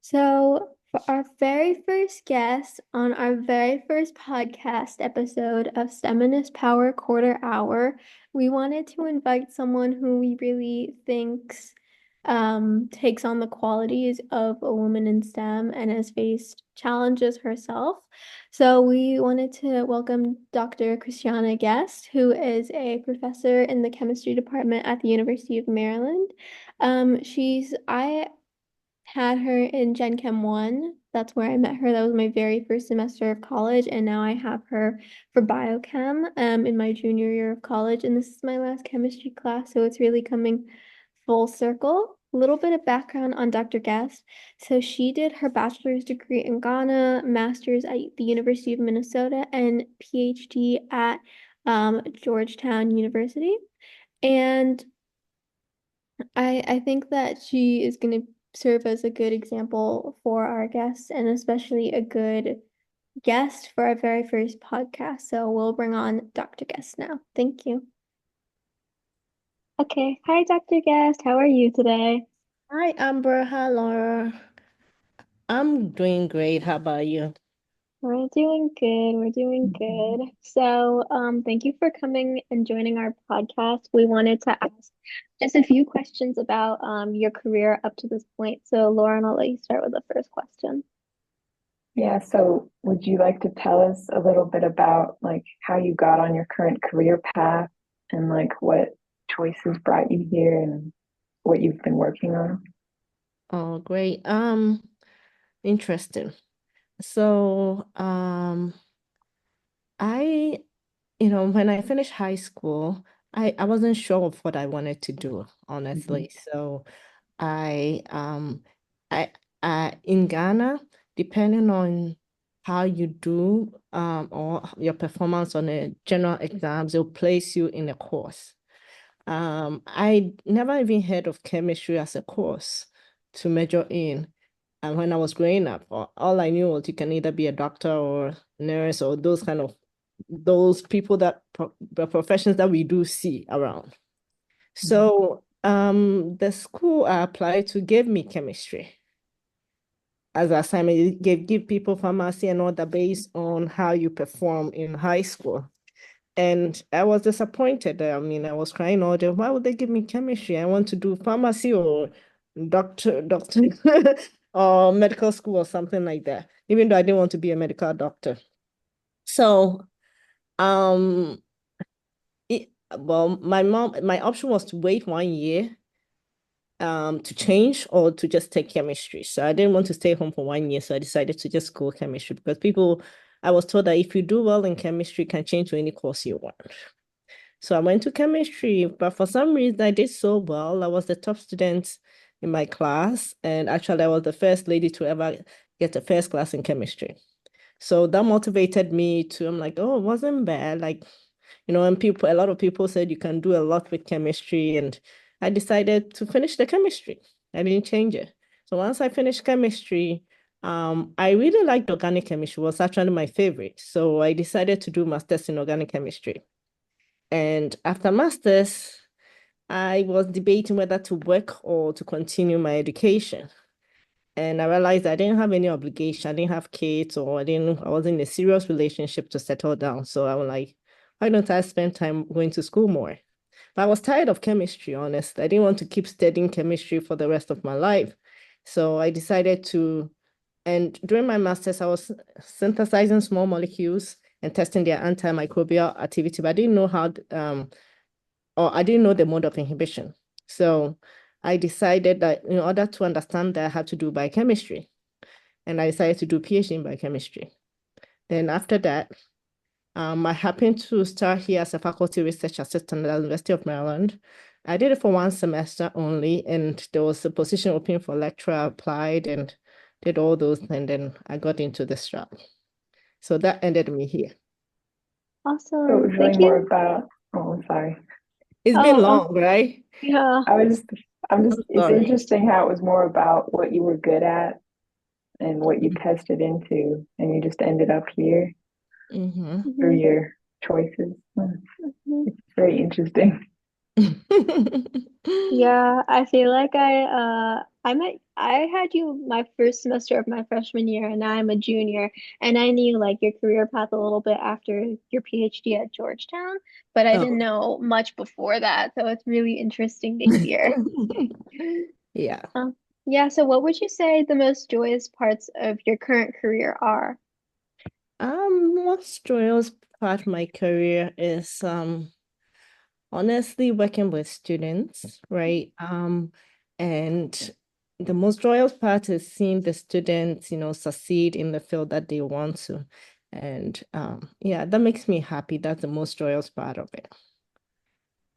So, for our very first guest on our very first podcast episode of Feminist Power Quarter Hour, we wanted to invite someone who we really thinks takes on the qualities of a woman in STEM and has faced challenges herself. So, we wanted to welcome Dr. Christiana Guest, who is a professor in the chemistry department at the University of Maryland. I had her in Gen Chem 1. That's where I met her. That was my very first semester of college, and now I have her for biochem in my junior year of college. And this is my last chemistry class, so it's really coming full circle. A little bit of background on Dr. Guest. So she did her bachelor's degree in Ghana, master's at the University of Minnesota, and PhD at Georgetown University. And I think that she is going to serve as a good example for our guests and especially a good guest for our very first podcast. So we'll bring on Dr. Guest now. Thank you. Okay. Hi, Dr. Guest. How are you today? Hi, Amber. Hi, Laura. I'm doing great. How about you? We're doing good. We're doing good. So, thank you for coming and joining our podcast. We wanted to ask just a few questions about your career up to this point. So, Lauren, I'll let you start with the first question. Yeah, so would you like to tell us a little bit about like how you got on your current career path and like what choices brought you here and what you've been working on? Oh, great. Interesting. So, I, when I finished high school, I wasn't sure of what I wanted to do, honestly. So I, in Ghana, depending on how you do, or your performance on a general exams, they'll place you in a course. I never even heard of chemistry as a course to major in. And when I was growing up, all I knew was you can either be a doctor or nurse or those people the professions that we do see around. So the school I applied to gave me chemistry as an assignment. It give people pharmacy and all that based on how you perform in high school. And I was disappointed. I mean, I was crying all day. Why would they give me chemistry? I want to do pharmacy or doctor, or medical school or something like that, even though I didn't want to be a medical doctor. So, um, my option was to wait 1 year to change or to just take chemistry. So I didn't want to stay home for 1 year, so I decided to just go chemistry because I was told that if you do well in chemistry, you can change to any course you want. So I went to chemistry, but for some reason I did so well. I was the top student in my class, and actually I was the first lady to ever get a first class in chemistry. So that motivated me to, I'm like, oh, it wasn't bad. Like, and a lot of people said you can do a lot with chemistry, and I decided to finish the chemistry. I didn't change it. So once I finished chemistry, I really liked organic chemistry. It was actually my favorite. So I decided to do masters in organic chemistry. And after masters, I was debating whether to work or to continue my education. And I realized I didn't have any obligation. I didn't have kids, or I wasn't in a serious relationship to settle down. So I was like, why don't I spend time going to school more? But I was tired of chemistry, honestly. I didn't want to keep studying chemistry for the rest of my life. So I decided and during my master's, I was synthesizing small molecules and testing their antimicrobial activity, but I didn't know or I didn't know the mode of inhibition. So I decided that in order to understand that, I had to do biochemistry. And I decided to do PhD in biochemistry. Then after that, I happened to start here as a faculty research assistant at the University of Maryland. I did it for 1 semester only, and there was a position open for lecturer. I applied and did all those, and then I got into this job. So that ended me here. So it Awesome. was really Thank more you. about, oh, sorry. It's been Oh, long, right? yeah. I was, I'm it's sorry. interesting how it was more about what you were good at and what you tested into, and you just ended up here Mm-hmm. through Mhm, your choices. mhm. It's very interesting. Yeah, I feel like I had you my first semester of my freshman year, and now I'm a junior, and I knew like your career path a little bit after your PhD at Georgetown, but I didn't Oh. know much before that, so it's really interesting to hear. Yeah. Yeah, so what would you say the most joyous parts of your current career are? Most joyous part of my career is honestly working with students, right? And the most joyous part is seeing the students, succeed in the field that they want to. And yeah, that makes me happy. That's the most joyous part of it.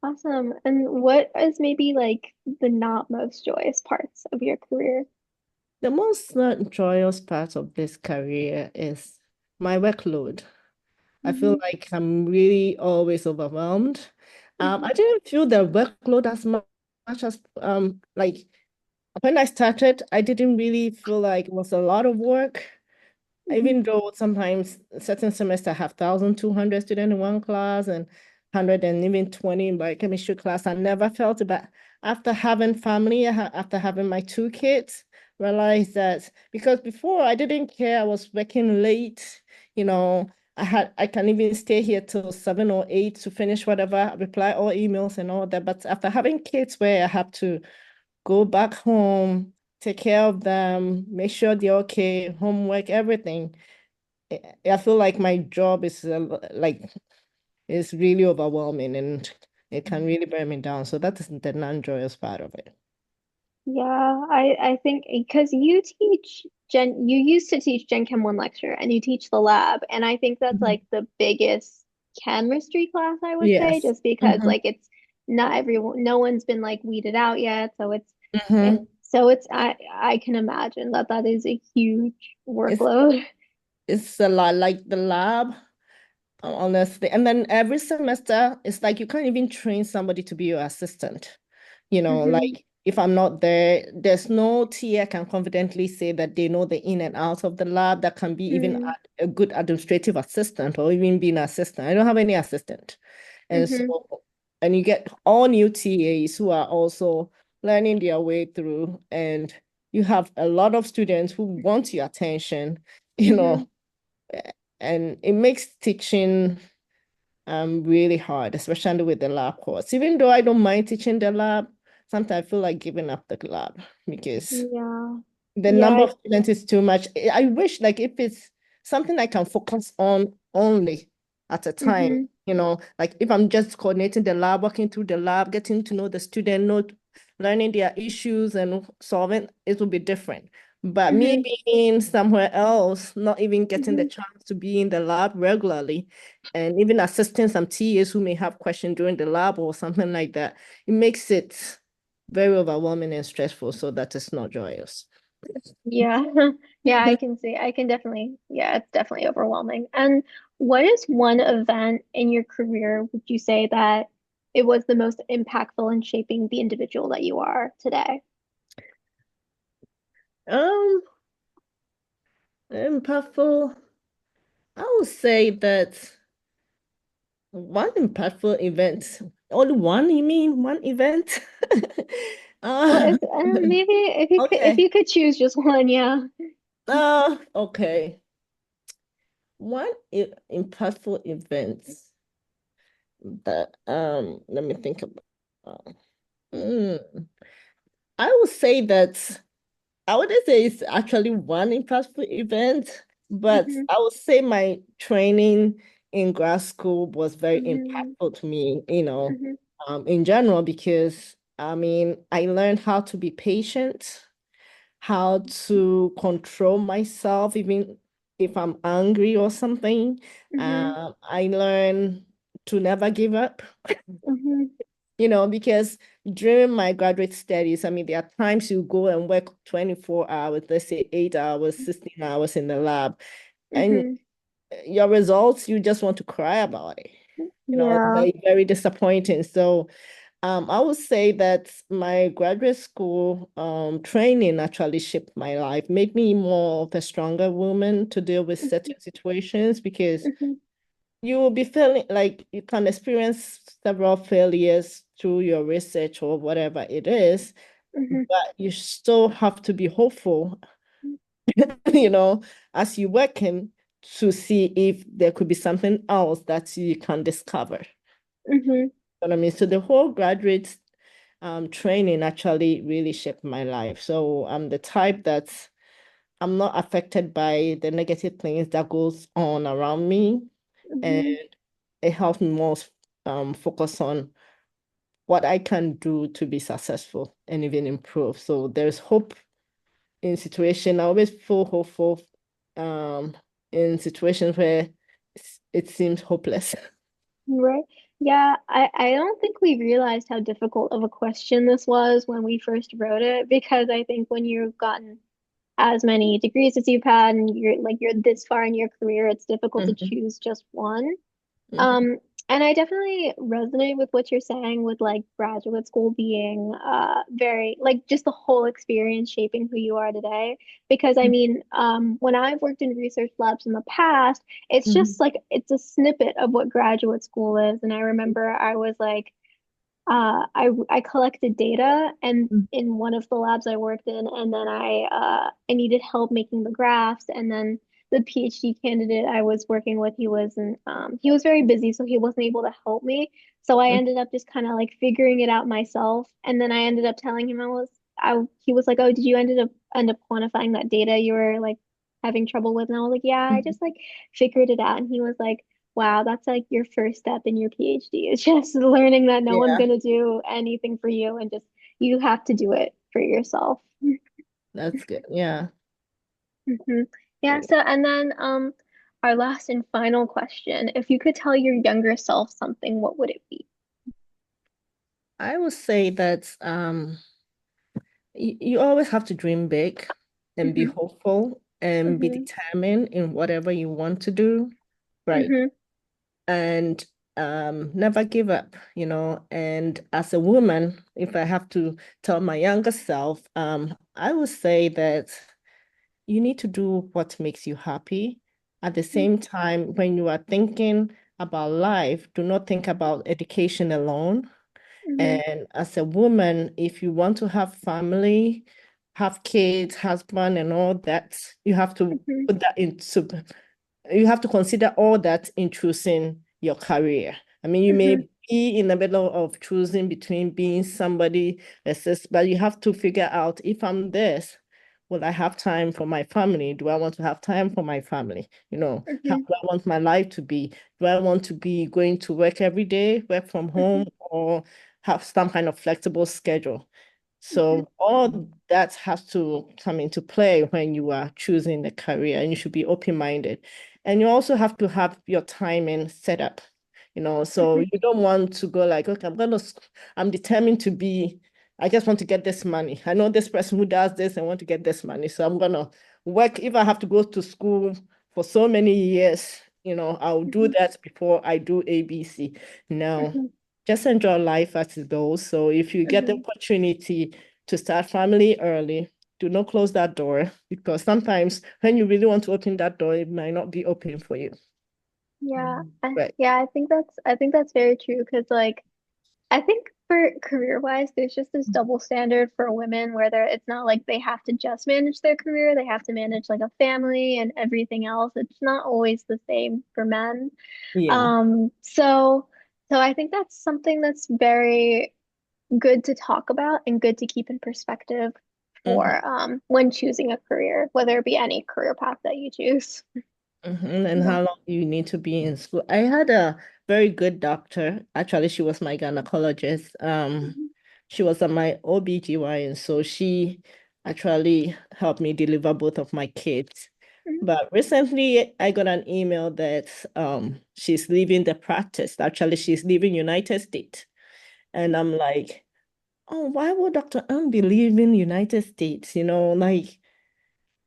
Awesome. And what is maybe like the not most joyous parts of your career? The most joyous part of this career is my workload. I feel Hmm. like I'm really always overwhelmed. Hmm. I didn't feel the workload as much as like when I started, I didn't really feel like it was a lot of work. Hmm. Even though sometimes certain semesters have 1,200 students in one class and 100 and even 20 in biochemistry class, I never felt it. But after having family, after having my two kids, realized that because before I didn't care, I was working late, you know, I can even stay here till 7 or 8 to finish whatever, reply all emails and all that. But after having kids where I have to go back home, take care of them, make sure they're okay, homework, everything. I feel like my job is like it's really overwhelming and it can really burn me down. So that is the non-joyous part of it. Yeah, I think because you used to teach Gen Chem 1 lecture and you teach the lab, and I think that's Mhm. like the biggest chemistry class I would say, Yes. just because Hmm. like it's not everyone, no one's been like weeded out yet, so Hmm. I can imagine that that is a huge It's workload. it's a lot like the lab, honestly. And then every semester, it's like you can't even train somebody to be your assistant. Hmm. Like if I'm not there, there's no TA can confidently say that they know the in and out of the lab that can be even Hmm. a good administrative assistant or even being an assistant. I don't have any assistant. And Hmm. so, and you get all new TAs who are also learning their way through, and you have a lot of students who want your attention, you Hmm. know, and it makes teaching really hard, especially with the lab course. Even though I don't mind teaching the lab, sometimes I feel like giving up the lab because Yeah. the number Yeah. of students is too much. I wish like if it's something I can focus on only at a time, Hmm. like if I'm just coordinating the lab, working through the lab, getting to know the student, learning their issues and solving, it will be different. But me Hmm. being somewhere else, not even getting the Hmm. chance to be in the lab regularly, and even assisting some TAs who may have questions during the lab or something like that, it makes it very overwhelming and stressful. So that is not joyous. Yeah. Yeah, I can see. I can definitely, yeah, it's definitely overwhelming. And what is one event in your career would you say that it was the most impactful in shaping the individual that you are today? Um, impactful. I would say that one impactful event, only one, you mean one event? Well, Uh, maybe if okay. you could choose just one, yeah. Okay. One impactful event that let me think about. Mm, I would say that I wouldn't say it's actually one impactful event, but Hmm. I would say my training in grad school was very Hmm. impactful to me, Hmm. in general, because I mean, I learned how to be patient, how to control myself, even if I'm angry or something. Hmm. I learned to never give up, Hmm. because during my graduate studies, I mean, there are times you go and work 24 hours, let's say 8 hours, 16 hours in the lab, and Hmm. your results, you just want to cry about it. It's Yeah. very, very disappointing. So I would say that my graduate school training actually shaped my life, made me more of a stronger woman to deal with Hmm. certain situations because Hmm. you will be feeling like you can experience several failures through your research or whatever it is. Mhm. but you still have to be hopeful, as you're working to see if there could be something else that you can discover. Mhm. What I mean, so the whole graduate training actually really shaped my life. So I'm the type that I'm not affected by the negative things that goes on around me, and Mhm. it helps me more focus on what I can do to be successful and even improve. So there's hope in situation. I always feel hopeful um in situations where it seems hopeless. Right. Yeah, I don't think we realized how difficult of a question this was when we first wrote it, because I think when you've gotten as many degrees as you've had and you're this far in your career, it's difficult to Mhm, choose just one. mhm, Um, and I definitely resonate with what you're saying with like graduate school being very like just the whole experience shaping who you are today. Because I mean, when I've worked in research labs in the past, it's mhm, just like it's a snippet of what graduate school is. And I remember I was like I collected data and mhm, in one of the labs I worked in, and then I needed help making the graphs, and then the PhD candidate I was working with, he was very busy, so he wasn't able to help me. So I mhm, ended up just kind of like figuring it out myself, and then I ended up telling him I he was like, "Oh, did you end up quantifying that data you were like having trouble with?" And I was like, "Yeah, I mhm. just like figured it out." And he was like, wow, that's like your first step in your PhD. It's just learning that no one's Yeah, gonna do anything for you and just you have to do it for yourself. that's good. Yeah. Mhm. Yeah, so and then our last and final question. If you could tell your younger self something, what would it be? I would say that you always have to dream big and be Hmm. hopeful and be Hmm. determined in whatever you want to do. Right. Hmm. And never give up, And as a woman, if I have to tell my younger self, I would say that you need to do what makes you happy. At the same time, when you are thinking about life, do not think about education alone. Hmm. And as a woman, if you want to have family, have kids, husband, and all that, you have to Hmm. put that into you have to consider all that in choosing your career. I mean, you may Hmm. be in the middle of choosing between being somebody versus, but you have to figure out if I'm this, will I have time for my family? Do I want to have time for my family? How Hmm. do I want my life to be? Do I want to be going to work every day, work from home, or have some kind of flexible schedule? Hmm. So all that has to come into play when you are choosing the career, and you should be open-minded. And you also have to have your timing set up, so Hmm. you don't want to go like, okay, I'm determined to be, I just want to get this money. I know this person who does this and want to get this money. So I'm gonna work. If I have to go to school for so many years, I'll do Hmm. that before I do ABC. No, Hmm. just enjoy life as it goes. So if you get the Hmm. opportunity to start family early, do not close that door, because sometimes when you really want to open that door, it might not be open for you. Yeah, Right. yeah, I think that's very true because like I think for career wise, there's just this double standard for women where it's not like they have to just manage their career, they have to manage like a family and everything else. It's not always the same for men. Yeah. So I think that's something that's very good to talk about and good to keep in perspective Mhm. for when choosing a career, whether it be any career path that you choose. And Yeah. how long do you need to be in school? I had a very good doctor. Actually, she was my gynecologist. Mhm. She was on my OBGYN, so she actually helped me deliver both of my kids. Mhm. But recently, I got an email that she's leaving the practice. Actually, she's leaving United States. And I'm like, oh, why would Dr. be leaving United States? Like,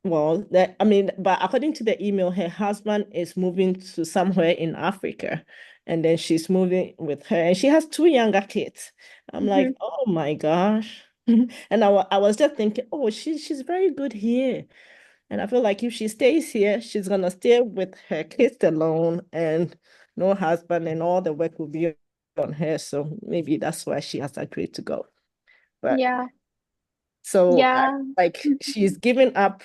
well, but according to the email, her husband is moving to somewhere in Africa, and then she's moving with her, and she has two younger kids. I'm like, Mhm. oh my gosh. And I was just thinking, oh, she's very good here. And I feel like if she stays here, she's gonna stay with her kids alone and no husband, and all the work will be on her. So maybe that's why she has agreed to go. But Yeah. So Yeah. like she's given up.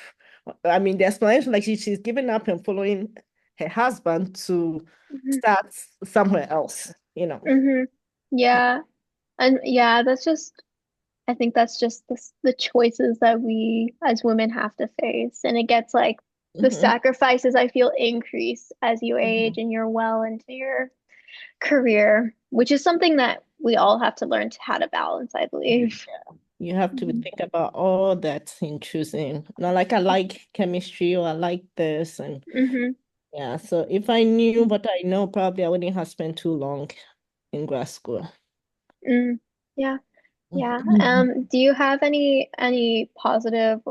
I mean, the explanation like she's given up and following her husband to Mhm. start somewhere else, you know. Mhm. Yeah. And yeah, that's just I think that's just the choices that we as women have to face. And it gets like the Mhm, sacrifices I feel increase as you age mhm. and you're well into your career, which is something that we all have to learn how to balance, I believe. You have to Mhm. think about all that in choosing. Not like I like chemistry or I like this and Mhm. yeah. So if I knew what I know, probably I wouldn't have spent too long in grad school. Mm. Yeah. Yeah. Mhm. Do you have any positive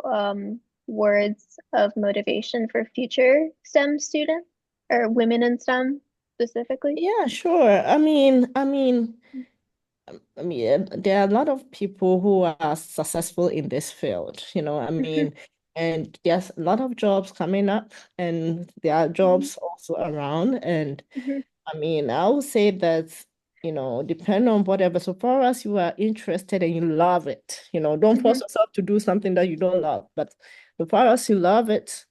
words of motivation for future STEM students or women in STEM specifically? Yeah, sure. There are a lot of people who are successful in this field, Mhm. and there's a lot of jobs coming up, and there are Mhm. jobs also around. And Mhm. I would say that, depending on whatever, so far as you are interested and you love it, don't force Mhm. yourself to do something that you don't love. But so far as you love it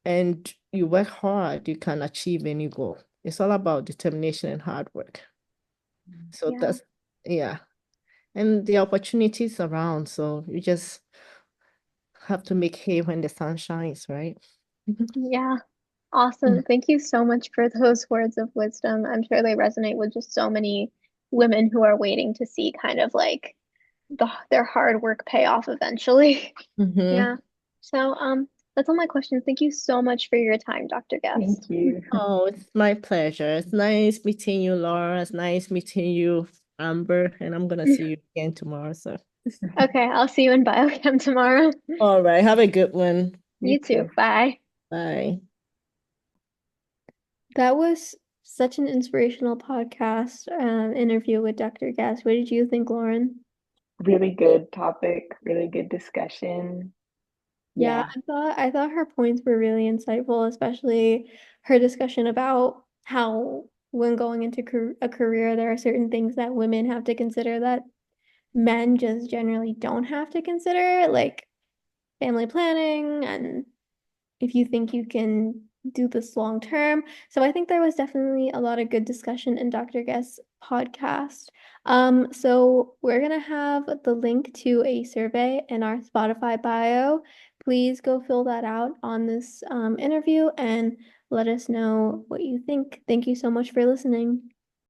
and you work hard, you can achieve any goal. It's all about determination and hard work. So Yeah. yeah. And the opportunities around. So you just have to make hay when the sun shines, right? Yeah. Awesome. Thank you so much for those words of wisdom. I'm sure they resonate with just so many women who are waiting to see kind of like their hard work pay off eventually. Mm-hmm. Yeah. So, that's all my questions. Thank you so much for your time, Dr. Thank Guest. you. Oh, it's my pleasure. It's nice meeting you, Laura. It's nice meeting you, Amber. And I'm gonna see you again tomorrow. So, Okay, I'll see you in biochem tomorrow. all right. Have a good one. You You too. too. Bye. Bye. That was such an inspirational podcast interview with Dr. Guest. What did you think, Lauren? Really good topic, really good discussion. Yeah, Yeah. I thought her points were really insightful, especially her discussion about how when going into a career, there are certain things that women have to consider that men just generally don't have to consider, like family planning and if you think you can do this long term. So I think there was definitely a lot of good discussion in Dr. Guest's podcast. So we're gonna have the link to a survey in our Spotify bio. Please go fill that out on this interview and let us know what you think. Thank you so much for listening.